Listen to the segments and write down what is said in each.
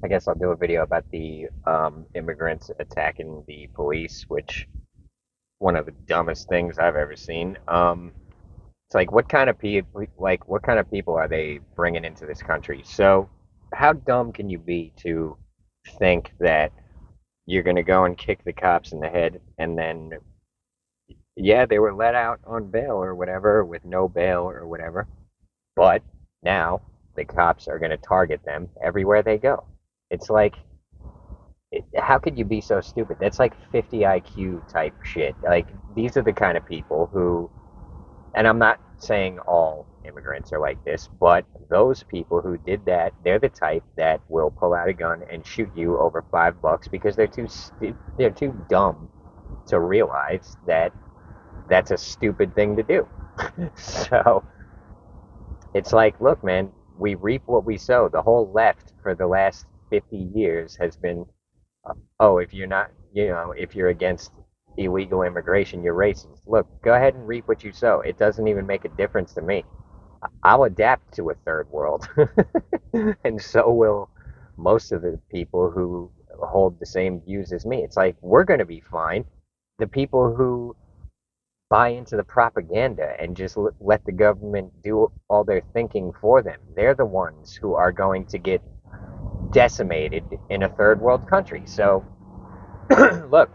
I guess I'll do a video about the immigrants attacking the police, which one of the dumbest things I've ever seen. It's like what kind of people are they bringing into this country? So, how dumb can you be to think that you're gonna go and kick the cops in the head, and then yeah, they were let out on bail or whatever with no bail or whatever, but now the cops are gonna target them everywhere they go. It's like how could you be so stupid? That's like 50 IQ type shit. Like, these are the kind of people who, and I'm not saying all immigrants are like this, but those people who did that, they're the type that will pull out a gun and shoot you over $5 because they're too dumb to realize that that's a stupid thing to do. So it's like, look, man, we reap what we sow. The whole left for the last 50 years has been oh, if you're not, if you're against illegal immigration, you're racist. Look, go ahead and reap what you sow. It doesn't even make a difference to me. I'll adapt to a third world, and so will most of the people who hold the same views as me. It's like we're going to be fine. The people who buy into the propaganda and just let the government do all their thinking for them, they're the ones who are going to get decimated in a third world country. So, look,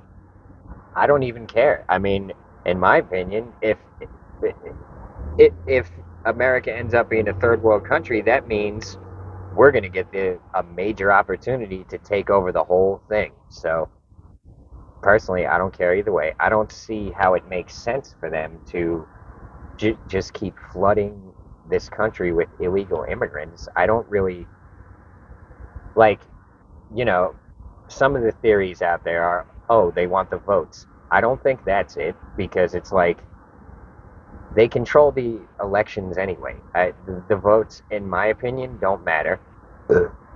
I don't even care. I mean, in my opinion, if America ends up being a third world country, that means we're going to get a major opportunity to take over the whole thing. So, personally, I don't care either way. I don't see how it makes sense for them to just keep flooding this country with illegal immigrants. I don't really like, you know, some of the theories out there are, oh, they want the votes. I don't think that's it because it's like they control the elections anyway. The votes, in my opinion, don't matter.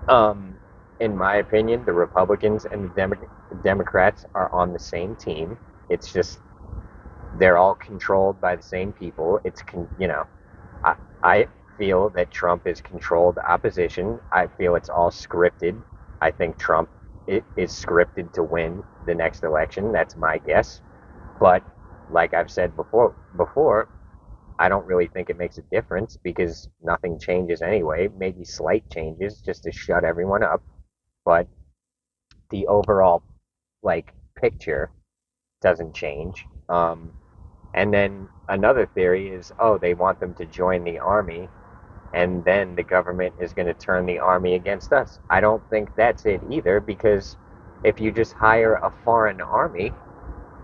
Um, in my opinion, the Republicans and the Democrats are on the same team. It's just they're all controlled by the same people. I feel that Trump is controlled opposition. I feel it's all scripted. I think Trump is scripted to win the next election. That's my guess. But like I've said before, I don't really think it makes a difference because nothing changes anyway. Maybe slight changes just to shut everyone up, but the overall like picture doesn't change. And then another theory is, oh, they want them to join the army, and then the government is going to turn the army against us. I don't think that's it either, because if you just hire a foreign army,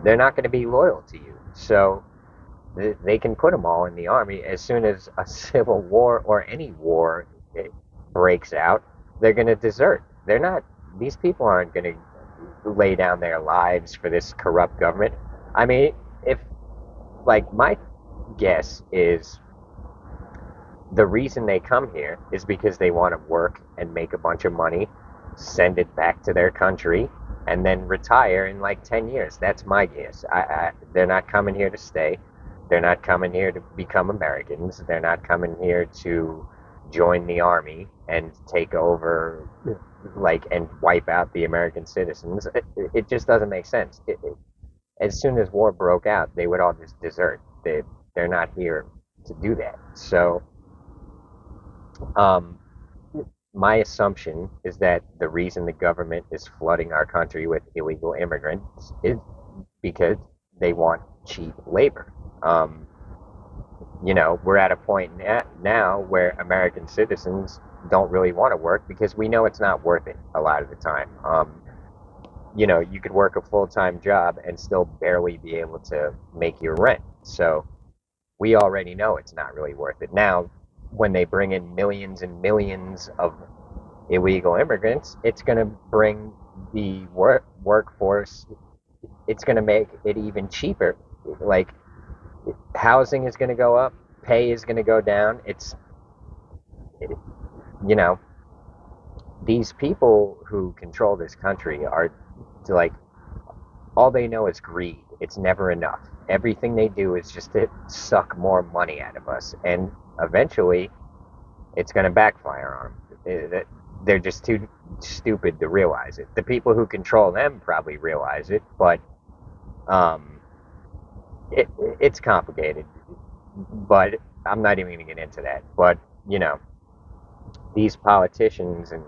they're not going to be loyal to you. So they can put them all in the army. As soon as a civil war or any war breaks out, they're going to desert. They're not, these people aren't going to lay down their lives for this corrupt government. I mean, if, like, my guess is the reason they come here is because they want to work and make a bunch of money, send it back to their country, and then retire in like 10 years. That's my guess. They're not coming here to stay. They're not coming here to become Americans. They're not coming here to join the army and take over, like, and wipe out the American citizens. It just doesn't make sense. As soon as war broke out, they would all just desert. They're not here to do that. So, um, my assumption is that the reason the government is flooding our country with illegal immigrants is because they want cheap labor. Um, we're at a point now where American citizens don't really want to work because we know it's not worth it a lot of the time. You could work a full-time job and still barely be able to make your rent. So we already know it's not really worth it. Now, when they bring in millions and millions of illegal immigrants, it's going to bring the workforce, it's going to make it even cheaper. Like, housing is going to go up, pay is going to go down. It, you know, these people who control this country are like, all they know is greed. It's never enough. Everything they do is just to suck more money out of us. And eventually, it's going to backfire on them. They're just too stupid to realize it. The people who control them probably realize it, but um, it, it's complicated. But I'm not even going to get into that. But you know, these politicians and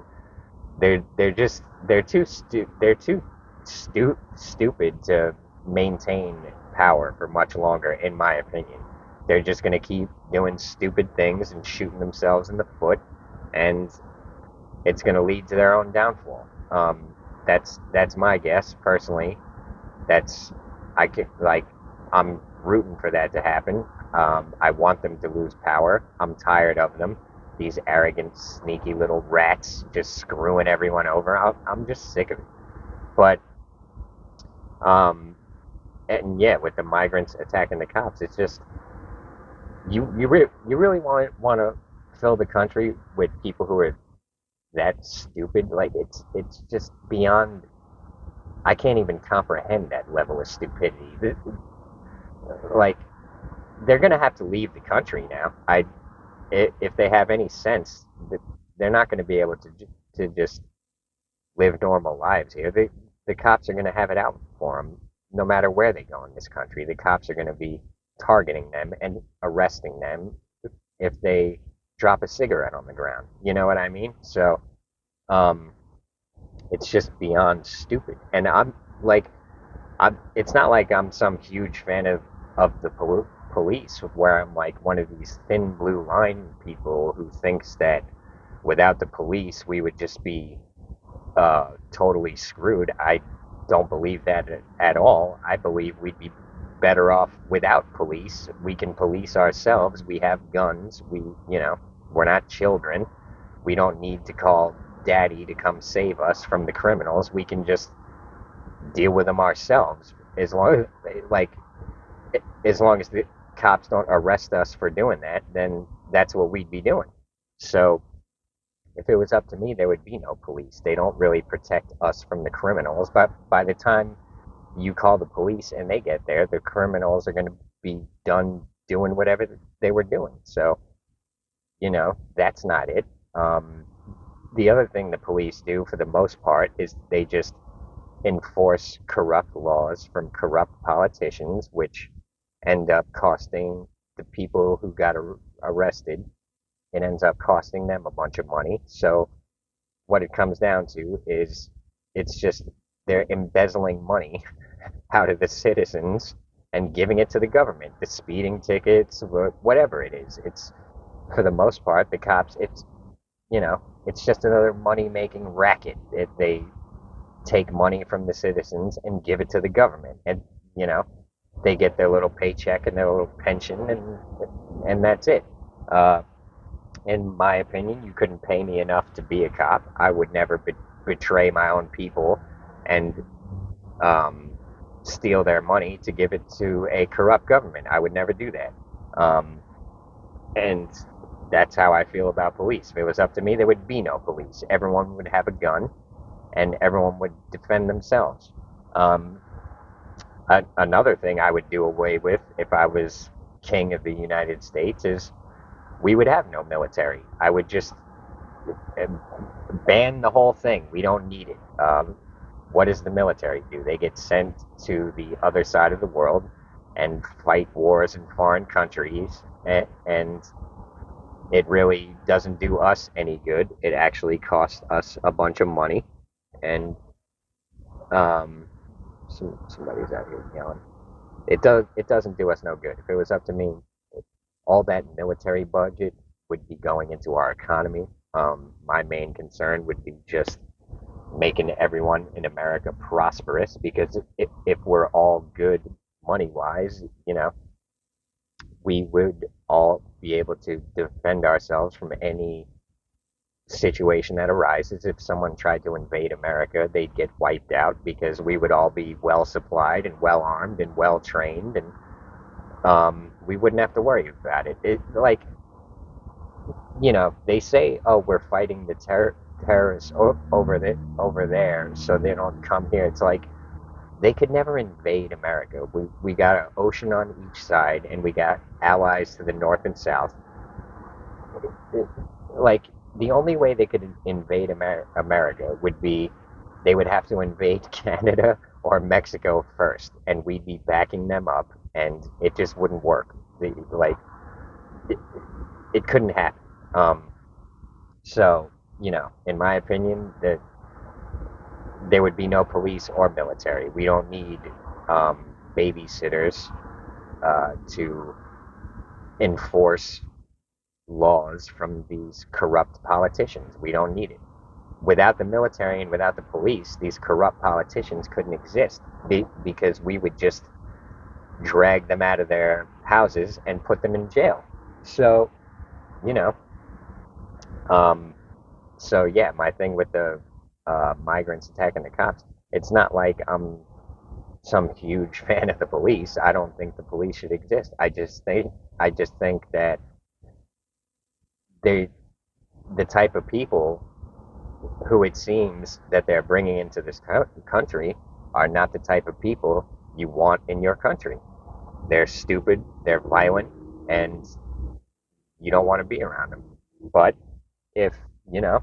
they're too stupid to maintain power for much longer, in my opinion. They're just going to keep doing stupid things and shooting themselves in the foot, and it's going to lead to their own downfall. That's my guess personally. That's I can like I'm rooting for that to happen. I want them to lose power. I'm tired of them. These arrogant, sneaky little rats just screwing everyone over. I'm just sick of it. But um, and yeah, with the migrants attacking the cops, it's just you really want to fill the country with people who are that stupid. Like it's just beyond. I can't even comprehend that level of stupidity. Like they're gonna have to leave the country now. If they have any sense, they're not going to be able to just live normal lives here. The cops are going to have it out for them no matter where they go in this country. The cops are going to be targeting them and arresting them if they drop a cigarette on the ground. You know what I mean? So um, it's just beyond stupid. And I'm like, it's not like I'm some huge fan of the police, where I'm like one of these thin blue line people who thinks that without the police we would just be totally screwed. I don't believe that at all. I believe we'd be better off without police. We can police ourselves. We have guns. We're not children. We don't need to call daddy to come save us from the criminals. We can just deal with them ourselves, as long as the cops don't arrest us for doing that. Then that's what we'd be doing. So if it was up to me, there would be no police. They don't really protect us from the criminals, but by the time you call the police and they get there, the criminals are going to be done doing whatever they were doing. So that's not it. um, the other thing the police do for the most part is they just enforce corrupt laws from corrupt politicians, which end up costing the people who got arrested. It ends up costing them a bunch of money. So what it comes down to is it's just they're embezzling money out of the citizens and giving it to the government. The speeding tickets, whatever it is, it's for the most part the cops. It's just another money making racket. They take money from the citizens and give it to the government, and you know they get their little paycheck and their little pension, and that's it. Uh, in my opinion, you couldn't pay me enough to be a cop. I would never betray my own people and um, steal their money to give it to a corrupt government. I would never do that. Um, and that's how I feel about police. If it was up to me, there would be no police. Everyone would have a gun, and everyone would defend themselves. Um, Another thing I would do away with if I was king of the United States is we would have no military. I would just uh, ban the whole thing. We don't need it. What does the military do? They get sent to the other side of the world and fight wars in foreign countries, and it really doesn't do us any good. It actually costs us a bunch of money, and um, somebody's out here yelling. It doesn't do us no good. If it was up to me, all that military budget would be going into our economy. My main concern would be just making everyone in America prosperous, because if we're all good money wise, we would all be able to defend ourselves from any situation that arises. If someone tried to invade America, they'd get wiped out because we would all be well supplied and well armed and well trained, and we wouldn't have to worry about it. They say, "Oh, we're fighting the terrorists over there, so they don't come here." It's like they could never invade America. We got an ocean on each side, and we got allies to the north and south. Like the only way they could invade America would be they would have to invade Canada or Mexico first, and we'd be backing them up, and it just wouldn't work. Like it, it couldn't happen. Um, so in my opinion, that there would be no police or military. We don't need babysitters to enforce laws from these corrupt politicians. We don't need it. Without the military and without the police, these corrupt politicians couldn't exist because we would just drag them out of their houses and put them in jail. So, you know, um, so yeah, my thing with the migrants attacking the cops, it's not like I'm some huge fan of the police. I don't think the police should exist. I just think that they the type of people who it seems that they're bringing into this country are not the type of people you want in your country. They're stupid, they're violent, and you don't want to be around them. But if, you know,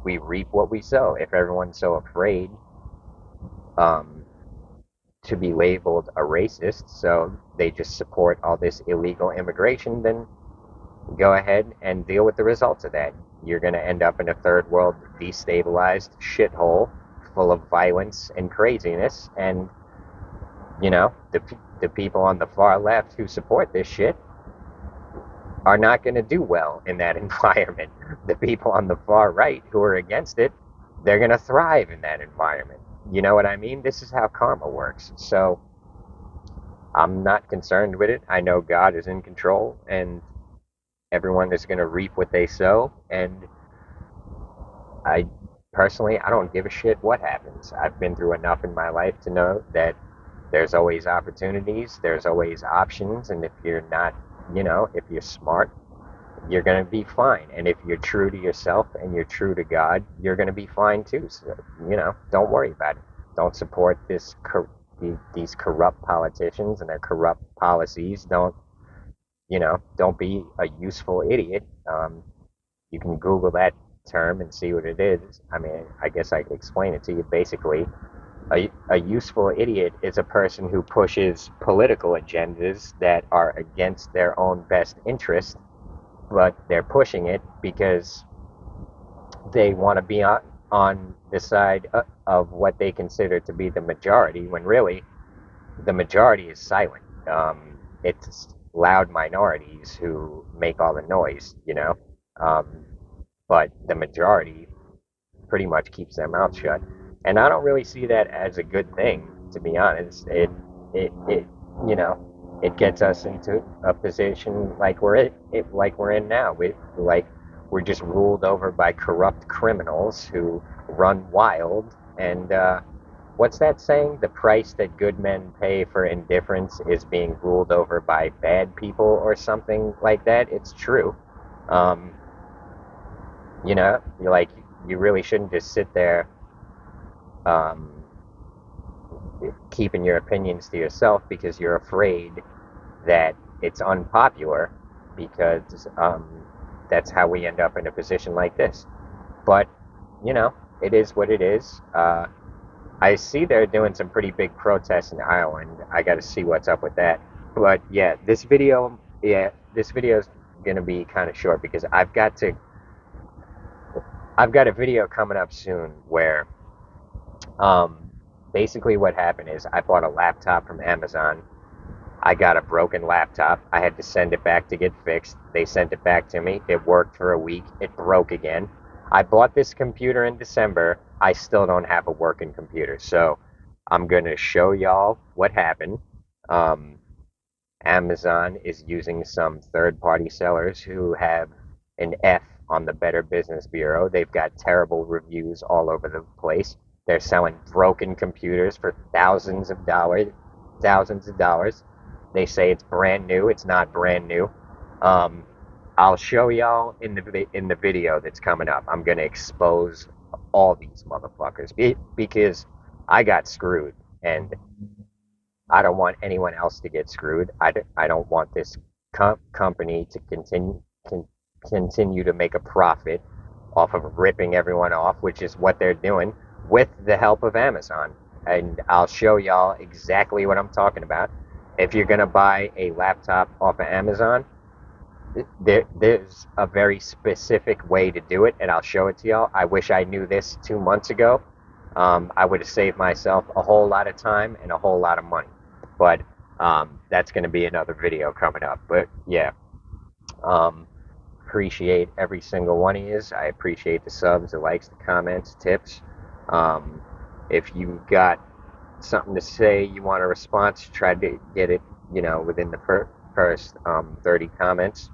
we reap what we sow, if everyone's so afraid um, to be labeled a racist, so they just support all this illegal immigration, then go ahead and deal with the results of that. You're going to end up in a third world destabilized shithole full of violence and craziness. And, the people on the far left who support this shit are not going to do well in that environment. The people on the far right who are against it, they're going to thrive in that environment. You know what I mean? This is how karma works. So I'm not concerned with it. I know God is in control, and everyone is going to reap what they sow. And I personally, I don't give a shit what happens. I've been through enough in my life to know that there's always opportunities, there's always options, and if you're not, if you're smart, you're going to be fine. And if you're true to yourself and you're true to God, you're going to be fine too. So, don't worry about it. Don't support these corrupt politicians and their corrupt policies. Don't be a useful idiot. You can Google that term and see what it is. I mean, I guess I could explain it to you. Basically, a useful idiot is a person who pushes political agendas that are against their own best interest, but they're pushing it because they want to be on the side of what they consider to be the majority, when really the majority is silent. It's loud minorities who make all the noise. Um, but the majority pretty much keeps their mouth shut. And I don't really see that as a good thing, to be honest. It you know, it gets us into a position like we're in now. We're just ruled over by corrupt criminals who run wild. And what's that saying? The price that good men pay for indifference is being ruled over by bad people, or something like that. It's true. Um, you're like, you really shouldn't just sit there um, keeping your opinions to yourself because you're afraid that it's unpopular, because that's how we end up in a position like this. But, it is what it is. I see they're doing some pretty big protests in Ireland. I got to see what's up with that. But yeah, this video is gonna be kind of short because I've got a video coming up soon where Um, basically, what happened is I bought a laptop from Amazon. I got a broken laptop. I had to send it back to get fixed. They sent it back to me. It worked for a week. It broke again. I bought this computer in December. I still don't have a working computer. So I'm going to show y'all what happened. Um, Amazon is using some third party sellers who have an F on the Better Business Bureau. They've got terrible reviews all over the place. They're selling broken computers for thousands of dollars. Thousands of dollars. They say it's brand new. It's not brand new. Um, I'll show y'all in the video that's coming up. I'm gonna expose all these motherfuckers because I got screwed, and I don't want anyone else to get screwed. I don't want this company to continue to make a profit off of ripping everyone off, which is what they're doing with the help of Amazon. And I'll show y'all exactly what I'm talking about. If you're going to buy a laptop off of Amazon, there's a very specific way to do it, and I'll show it to y'all. I wish I knew this 2 months ago. I would have saved myself a whole lot of time and a whole lot of money. But that's going to be another video coming up. But yeah, um, appreciate every single one of you. I appreciate the subs, the likes, the comments, tips. Um, if you got something to say, you want a response, try to get it, within the first 30 comments.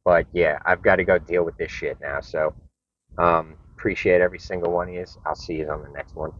But yeah, I've got to go deal with this shit now. So appreciate every single one of you. I'll see you on the next one.